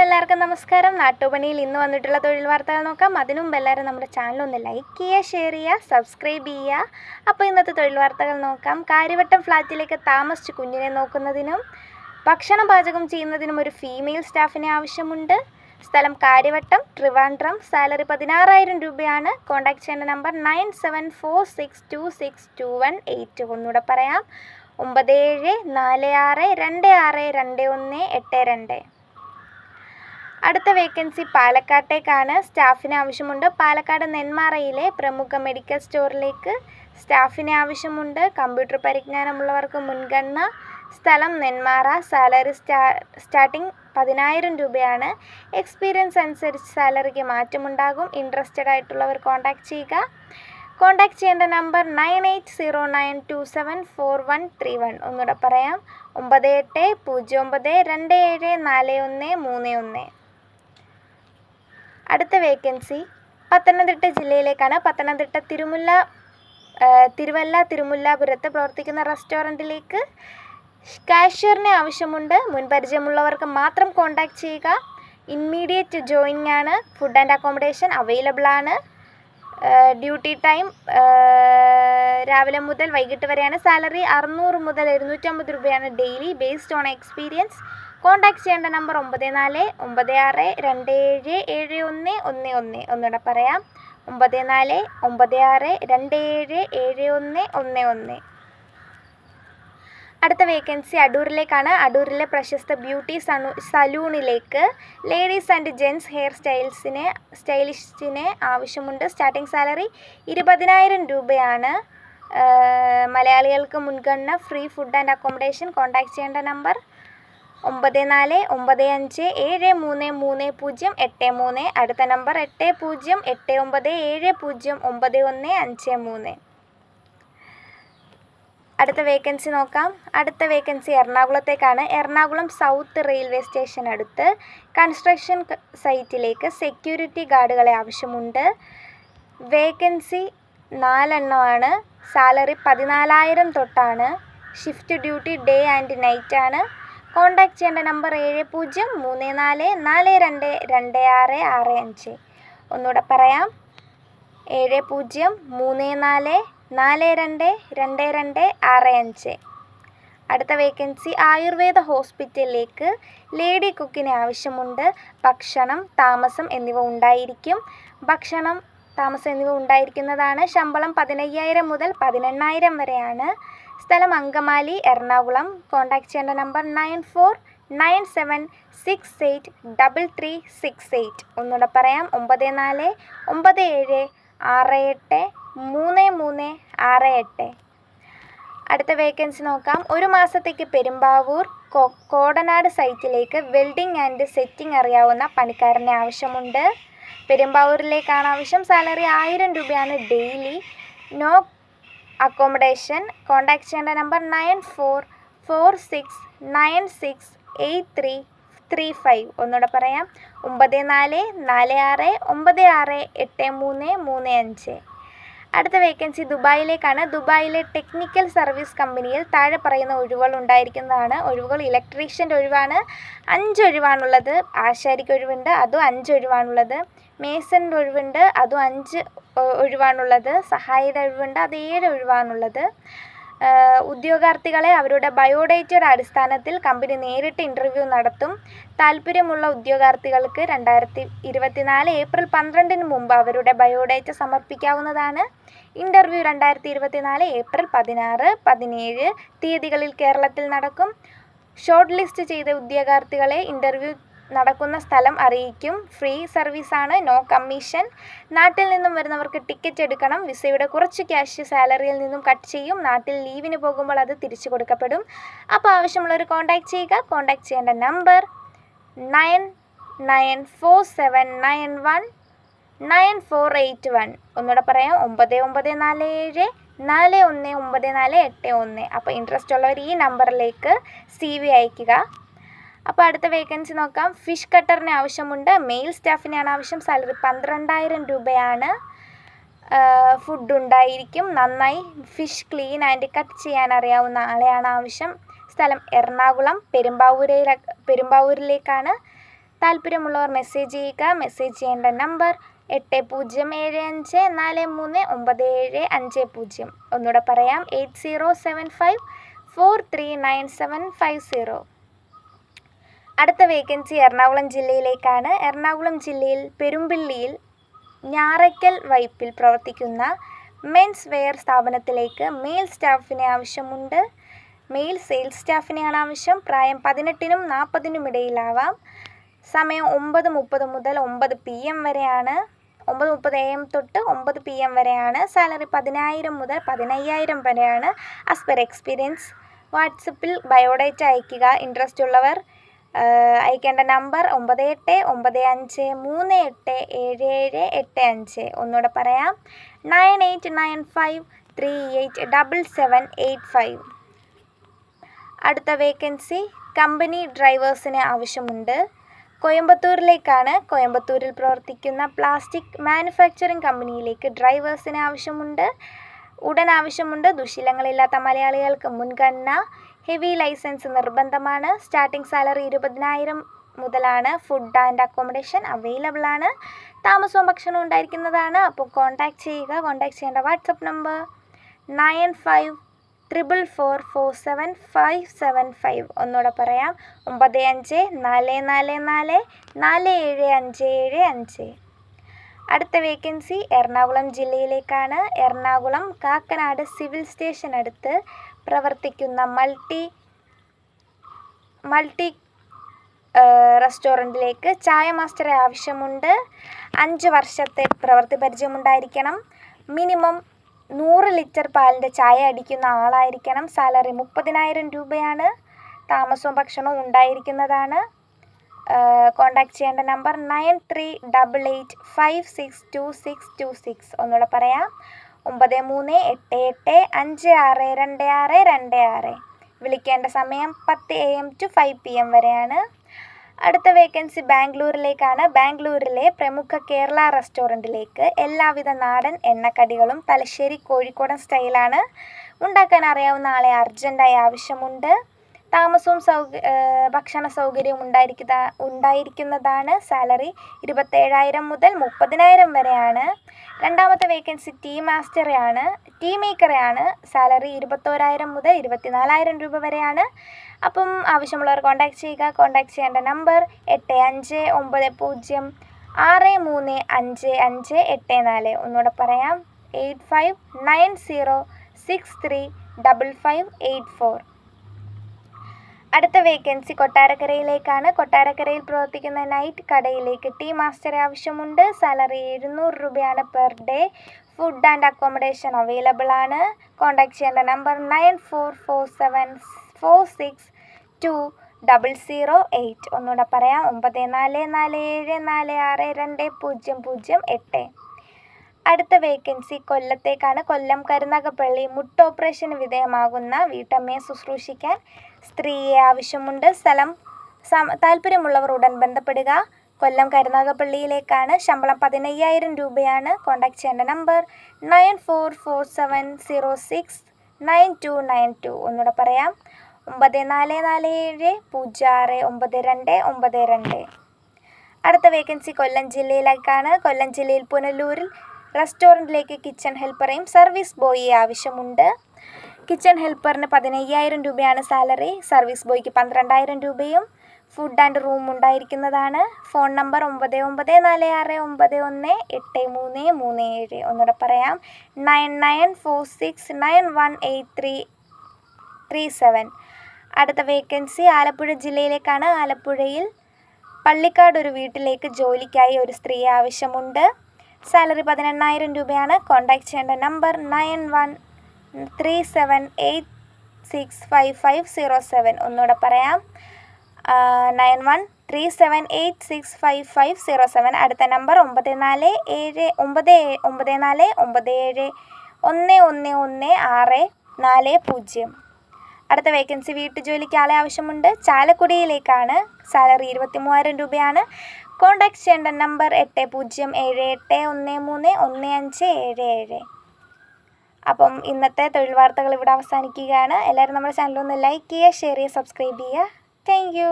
എല്ലാവർക്കും നമസ്കാരം. നാട്ടുപണിയിൽ ഇന്ന് വന്നിട്ടുള്ള തൊഴിൽ വാർത്തകൾ നോക്കാം. അതിനു മുമ്പ് എല്ലാവരും നമ്മുടെ ചാനൽ ഒന്ന് ലൈക്ക് ചെയ്യുക, ഷെയർ ചെയ്യുക, സബ്സ്ക്രൈബ് ചെയ്യുക. അപ്പോൾ ഇന്നത്തെ തൊഴിൽ വാർത്തകൾ നോക്കാം. കാര്യവട്ടം ഫ്ലാറ്റിലേക്ക് താമസിച്ച് കുഞ്ഞിനെ നോക്കുന്നതിനും ഭക്ഷണം പാചകം ചെയ്യുന്നതിനും ഒരു ഫീമെയിൽ സ്റ്റാഫിനെ ആവശ്യമുണ്ട്. സ്ഥലം കാര്യവട്ടം, ട്രിവാൻഡ്രം. സാലറി 16,000 രൂപയാണ്. കോൺടാക്ട് ചെയ്യേണ്ട നമ്പർ 9746262182. ഒന്നുകൂടെ പറയാം, 9746262182. അടുത്ത വേക്കൻസി പാലക്കാട്ടേക്കാണ്. സ്റ്റാഫിന് ആവശ്യമുണ്ട്. പാലക്കാട് നെന്മാറയിലെ പ്രമുഖ മെഡിക്കൽ സ്റ്റോറിലേക്ക് സ്റ്റാഫിനെ ആവശ്യമുണ്ട്. കമ്പ്യൂട്ടർ പരിജ്ഞാനമുള്ളവർക്ക് മുൻഗണന. സ്ഥലം നെന്മാറ. സാലറി സ്റ്റാർട്ടിംഗ് 10,000 രൂപയാണ്. എക്സ്പീരിയൻസ് അനുസരിച്ച് സാലറിക്ക് മാറ്റമുണ്ടാകും. ഇൻട്രസ്റ്റഡ് ആയിട്ടുള്ളവർ കോൺടാക്ട് ചെയ്യുക. കോൺടാക്ട് ചെയ്യേണ്ട നമ്പർ 9809274131. ഒന്നുകൂടെ പറയാം, 9809274131. അടുത്ത വേക്കൻസി പത്തനംതിട്ട ജില്ലയിലേക്കാണ്. പത്തനംതിട്ട തിരുവല്ലാപുരത്ത് പ്രവർത്തിക്കുന്ന റെസ്റ്റോറൻറ്റിലേക്ക് കാഷ്യറിനെ ആവശ്യമുണ്ട്. മുൻപരിചയമുള്ളവർക്ക് മാത്രം കോൺടാക്ട് ചെയ്യുക. ഇമ്മീഡിയറ്റ് ജോയിനിങ് ആണ്. ഫുഡ് ആൻഡ് അക്കോമഡേഷൻ അവൈലബിൾ ആണ്. ഡ്യൂട്ടി ടൈം രാവിലെ മുതൽ വൈകിട്ട് വരെയാണ്. സാലറി 600 മുതൽ 750 രൂപയാണ് daily, based on experience. Contact ചെയ്യേണ്ട നമ്പർ 9496277111. ഒന്നുകൂടെ പറയാം, 9496277111. അടുത്ത വേക്കൻസി അടൂരിലേക്കാണ്. അടൂരിലെ പ്രശസ്ത beauty സലൂണിലേക്ക് ladies and gents hair സ്റ്റൈലിസ്റ്റിനെ ആവശ്യമുണ്ട്. സ്റ്റാർട്ടിംഗ് സാലറി 20,000 രൂപയാണ്. മലയാളികൾക്ക് മുൻഗണന. Free food and accommodation. Contact ചെയ്യേണ്ട നമ്പർ 9495733083. അടുത്ത നമ്പർ 8089709153. അടുത്ത വേക്കൻസി നോക്കാം. അടുത്ത വേക്കൻസി എറണാകുളത്തേക്കാണ്. എറണാകുളം സൗത്ത് റെയിൽവേ സ്റ്റേഷൻ അടുത്ത് കൺസ്ട്രക്ഷൻ സൈറ്റിലേക്ക് സെക്യൂരിറ്റി ഗാർഡുകളെ ആവശ്യമുണ്ട്. വേക്കൻസി 4 എണ്ണമാണ്. സാലറി 14,000 തൊട്ടാണ്. Shift duty day and night ആണ്. കോൺടാക്ട് ചെയ്യേണ്ട നമ്പർ 7034422665. ഒന്നുകൂടെ പറയാം, 7034422265. അടുത്ത വേക്കൻസി ആയുർവേദ ഹോസ്പിറ്റലിലേക്ക് ലേഡി കുക്കിനെ ആവശ്യമുണ്ട്. ഭക്ഷണം, താമസം എന്നിവ ഉണ്ടായിരിക്കുന്നതാണ്. ശമ്പളം 15,000 മുതൽ 18,000 വരെയാണ്. സ്ഥലം അങ്കമാലി, എറണാകുളം. കോൺടാക്ട് ചെയ്യേണ്ട നമ്പർ 9497683368. ഒന്നുകൂടെ പറയാം, 9497683368. അടുത്ത വേക്കൻസി നോക്കാം. ഒരു മാസത്തേക്ക് പെരുമ്പാവൂർ കോടനാട് സൈറ്റിലേക്ക് വെൽഡിംഗ് ആൻഡ് സെറ്റിംഗ് അറിയാവുന്ന പണിക്കാരനെ ആവശ്യമുണ്ട്. പെരുമ്പാവൂരിലേക്കാണ് ആവശ്യം. സാലറി 1000 രൂപയാണ് ഡെയിലി. No accommodation. കോൺടാക്ട് ചെയ്യേണ്ട നമ്പർ 9446968335. ഒന്നുകൂടെ പറയാം, 9446968335. അടുത്ത വേക്കൻസി ദുബായിലേക്കാണ്. ദുബായിലെ ടെക്നിക്കൽ സർവീസ് കമ്പനിയിൽ താഴെ പറയുന്ന ഒഴിവുകൾ ഉണ്ടായിരിക്കുന്നതാണ്. ഒഴിവുകൾ: ഇലക്ട്രീഷ്യൻ്റെ ഒഴിവാണ്, 5 ഒഴിവാണുള്ളത്. ആശാരിക്ക് ഒഴിവുണ്ട്, അതും 5 ഒഴിവാണുള്ളത്. മേസൻ്റെ ഒഴിവുണ്ട്, അതും 5 ഒഴിവാണുള്ളത്. സഹായിയുടെ ഒഴിവുണ്ട്, അത് 7 ഒഴിവാണുള്ളത്. ഉദ്യോഗാർത്ഥികളെ അവരുടെ ബയോഡേറ്റയുടെ അടിസ്ഥാനത്തിൽ കമ്പനി നേരിട്ട് ഇൻ്റർവ്യൂ നടത്തും. താൽപ്പര്യമുള്ള ഉദ്യോഗാർത്ഥികൾക്ക് 2024 ഏപ്രിൽ 12 മുമ്പ് അവരുടെ ബയോഡേറ്റ സമർപ്പിക്കാവുന്നതാണ്. ഇൻ്റർവ്യൂ 2024 ഏപ്രിൽ 16, 17 തീയതികളിൽ കേരളത്തിൽ നടക്കും. ഷോർട്ട് ലിസ്റ്റ് ചെയ്ത ഉദ്യോഗാർത്ഥികളെ ഇൻ്റർവ്യൂ നടക്കുന്ന സ്ഥലം അറിയിക്കും. ഫ്രീ സർവീസാണ്, നോ കമ്മീഷൻ. നാട്ടിൽ നിന്നും വരുന്നവർക്ക് ടിക്കറ്റ് എടുക്കണം. വിസയുടെ കുറച്ച് ക്യാഷ് സാലറിയിൽ നിന്നും കട്ട് ചെയ്യും. നാട്ടിൽ ലീവിന് പോകുമ്പോൾ അത് തിരിച്ചു കൊടുക്കപ്പെടും. അപ്പോൾ ആവശ്യമുള്ളവർ കോൺടാക്ട് ചെയ്യുക. കോൺടാക്ട് ചെയ്യേണ്ട നമ്പർ 9947919481. ഒന്നുകൂടെ പറയാം, 9947419481. അപ്പോൾ ഇൻട്രസ്റ്റ് ഉള്ളവർ ഈ നമ്പറിലേക്ക് CV അയയ്ക്കുക. അപ്പോൾ അടുത്ത വേക്കൻസി നോക്കാം. ഫിഷ് കട്ടറിന് ആവശ്യമുണ്ട്. മെയിൽ സ്റ്റാഫിനെയാണ് ആവശ്യം. സാലറി 12,000 രൂപയാണ്. ഫുഡ് ഉണ്ടായിരിക്കും. നന്നായി ഫിഷ് ക്ലീൻ ആൻഡ് കട്ട് ചെയ്യാൻ അറിയാവുന്ന ആളെയാണ് ആവശ്യം. സ്ഥലം എറണാകുളം പെരുമ്പാവൂരിലേക്കാണ്. താല്പര്യമുള്ളവർ മെസ്സേജ് ചെയ്യുക. മെസ്സേജ് ചെയ്യേണ്ട നമ്പർ 8075439750. ഒന്നുകൂടെ പറയാം, 8075439750. അടുത്ത വേക്കൻസി എറണാകുളം ജില്ലയിലേക്കാണ്. എറണാകുളം ജില്ലയിൽ പെരുമ്പിള്ളിയിൽ ഞാറയ്ക്കൽ വൈപ്പിൽ പ്രവർത്തിക്കുന്ന മെൻസ് വെയർ സ്ഥാപനത്തിലേക്ക് മെയിൽ സ്റ്റാഫിനെ ആവശ്യമുണ്ട്. മെയിൽ സെയിൽസ് സ്റ്റാഫിനെയാണ് ആവശ്യം. പ്രായം 18-നും 40-നും ഇടയിലാവാം. സമയം 9:30 മുതൽ 9 PM വരെയാണ്. 9:30 AM തൊട്ട് 9 PM വരെയാണ്. സാലറി 10,000 മുതൽ 15,000 വരെയാണ്. As per experience. വാട്സപ്പിൽ ബയോഡേറ്റ അയയ്ക്കുക. ഇൻട്രസ്റ്റ് ഉള്ളവർ അയക്കേണ്ട നമ്പർ 9895387785. ഒന്നുകൂടെ പറയാം, 9895387785. അടുത്ത വേക്കൻസി കമ്പനി ഡ്രൈവേഴ്സിന് ആവശ്യമുണ്ട്. കോയമ്പത്തൂരിലേക്കാണ്. കോയമ്പത്തൂരിൽ പ്രവർത്തിക്കുന്ന പ്ലാസ്റ്റിക് മാനുഫാക്ചറിംഗ് കമ്പനിയിലേക്ക് ഡ്രൈവേഴ്സിന് ആവശ്യമുണ്ട്. ഉടൻ ആവശ്യമുണ്ട്. ദുശീലങ്ങളില്ലാത്ത മലയാളികൾക്ക് മുൻഗണന. ഹെവി ലൈസൻസ് നിർബന്ധമാണ്. സ്റ്റാർട്ടിംഗ് സാലറി 20,000 മുതലാണ്. ഫുഡ് ആൻഡ് അക്കോമഡേഷൻ അവൈലബിൾ ആണ്. താമസവും ഭക്ഷണവും ഉണ്ടായിരിക്കുന്നതാണ്. അപ്പോൾ കോൺടാക്റ്റ് ചെയ്യുക. കോൺടാക്റ്റ് ചെയ്യേണ്ട വാട്സപ്പ് നമ്പർ 9544447575. ഒന്നുകൂടെ പറയാം, 9544444755. അടുത്ത വേക്കൻസി എറണാകുളം ജില്ലയിലേക്കാണ്. എറണാകുളം കാക്കനാട് സിവിൽ സ്റ്റേഷൻ അടുത്ത് പ്രവർത്തിക്കുന്ന മൾട്ടി റെസ്റ്റോറൻറ്റിലേക്ക് ചായ മാസ്റ്ററെ ആവശ്യമുണ്ട്. 5 വർഷത്തെ പ്രവൃത്തി പരിചയമുണ്ടായിരിക്കണം. മിനിമം 100 ലിറ്റർ പാലിൻ്റെ ചായ അടിക്കുന്ന ആളായിരിക്കണം. സാലറി 30,000 രൂപയാണ്. താമസവും ഭക്ഷണവും ഉണ്ടായിരിക്കുന്നതാണ്. കോൺടാക്റ്റ് ചെയ്യേണ്ട നമ്പർ 9388562626. ഒന്നുകൂടെ പറയാം, 9388562626. വിളിക്കേണ്ട സമയം 10 AM to 5 PM വരെയാണ്. അടുത്ത വേക്കൻസി ബാംഗ്ലൂരിലേക്കാണ്. ബാംഗ്ലൂരിലെ പ്രമുഖ കേരള റെസ്റ്റോറൻറ്റിലേക്ക് എല്ലാവിധ നാടൻ എണ്ണക്കടികളും തലശ്ശേരി കോഴിക്കോടൻ സ്റ്റൈലാണ് ഉണ്ടാക്കാൻ അറിയാവുന്ന ആളെ അർജൻറ്റായി ആവശ്യമുണ്ട്. താമസവും ഭക്ഷണ സൗകര്യവും ഉണ്ടായിരിക്കുന്നതാണ്. സാലറി 27,000 മുതൽ 30,000 വരെയാണ്. രണ്ടാമത്തെ വേക്കൻസി ടീ മേക്കറെയാണ്. സാലറി 21,000 മുതൽ 24,000 രൂപ വരെയാണ്. അപ്പം ആവശ്യമുള്ളവർ കോൺടാക്റ്റ് ചെയ്യുക. കോൺടാക്റ്റ് ചെയ്യേണ്ട നമ്പർ 8595635584. ഒന്നുകൂടെ പറയാം, 8590635584. അടുത്ത വേക്കൻസി കൊട്ടാരക്കരയിലേക്കാണ്. കൊട്ടാരക്കരയിൽ പ്രവർത്തിക്കുന്ന നൈറ്റ് കടയിലേക്ക് ടീ മാസ്റ്ററെ ആവശ്യമുണ്ട്. സാലറി 700 രൂപയാണ് per day. Food and accommodation available ആണ്. കോൺടാക്റ്റ് ചെയ്യേണ്ട നമ്പർ 9447462008. ഒന്നുകൂടെ പറയാം, 9447462008. അടുത്ത വേക്കൻസി കൊല്ലത്തേക്കാണ്. കൊല്ലം കരുനാഗപ്പള്ളി മുട്ട് ഓപ്പറേഷന് വിധേയമാകുന്ന വീട്ടമ്മയെ ശുശ്രൂഷിക്കാൻ സ്ത്രീയെ ആവശ്യമുണ്ട്. താല്പര്യമുള്ളവർ ഉടൻ ബന്ധപ്പെടുക. കൊല്ലം കരുനാഗപ്പള്ളിയിലേക്കാണ്. ശമ്പളം 15,000 രൂപയാണ്. കോൺടാക്റ്റ് ചെയ്യേണ്ട നമ്പർ 9447069292. ഒന്നുകൂടെ പറയാം, 9447069292. അടുത്ത വേക്കൻസി കൊല്ലം ജില്ലയിലേക്കാണ്. കൊല്ലം ജില്ലയിൽ പുനലൂരിൽ റെസ്റ്റോറൻറ്റിലേക്ക് കിച്ചൺ ഹെൽപ്പറേയും സർവീസ് ബോയിയെ ആവശ്യമുണ്ട്. കിച്ചൺ ഹെൽപ്പറിന് 15,000 രൂപയാണ് സാലറി. സർവീസ് ബോയ്ക്ക് 12,000 രൂപയും. ഫുഡ് ആൻഡ് റൂം ഉണ്ടായിരിക്കുന്നതാണ്. Phone number 9946918337. ഒന്നുകൂടെ പറയാം, 9946918337. അടുത്ത വേക്കൻസി ആലപ്പുഴ ജില്ലയിലേക്കാണ്. ആലപ്പുഴയിൽ പള്ളിക്കാട് ഒരു വീട്ടിലേക്ക് ജോലിക്കായി ഒരു സ്ത്രീയെ ആവശ്യമുണ്ട്. സാലറി 18,000 രൂപയാണ്. കോൺടാക്റ്റ് ചെയ്യേണ്ട നമ്പർ 9137865507. ഒന്നുകൂടെ പറയാം, 9137865507. അടുത്ത നമ്പർ 9497911160. അടുത്ത വേക്കൻസി വീട്ടുജോലിക്ക് ആളെ ആവശ്യമുണ്ട്. ചാലക്കുടിയിലേക്കാണ്. സാലറി 23,000 രൂപയാണ്. കോൺടാക്റ്റ് ചെയ്യേണ്ട നമ്പർ 8078131577. അപ്പം ഇന്നത്തെ തൊഴിൽ വാർത്തകൾ ഇവിടെ അവസാനിക്കുകയാണ്. എല്ലാവരും നമ്മുടെ ചാനൽ ഒന്ന് ലൈക്ക് ചെയ്യുക, ഷെയർ ചെയ്യുക, സബ്സ്ക്രൈബ് ചെയ്യുക. Thank you.